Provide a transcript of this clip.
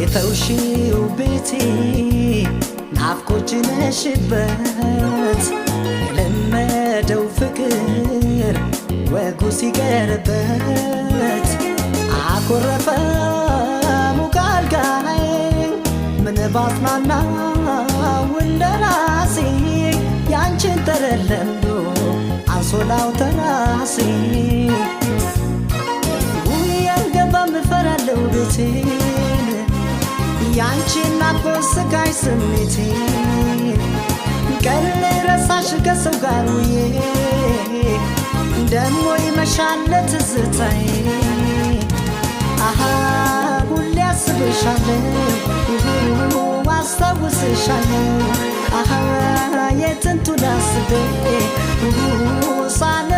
የተውሽው ቤቴ ናፍቆት ነሽበት የለመደው ፍቅር ወጉ ሲቀርበት አኮረፈ ሙቅ አልጋዬ ምን ባጽናናው እንደራሴ ያንቺን ጠረን ለምዶ አንሶላው ተራሴ ያልገባም እፈራለሁ ቤቴን ያንቺን ናፍቆት ስቃይ ስሜቴን ቀን ረሳሽ ከሰው ጋር ውዬ ደሞ ይመሻል ትዝታዬ አሃ ሁሌ አስብሻለሁ አስታውስሻለሁ አሃ የጥንቱን አስቤ ሳለ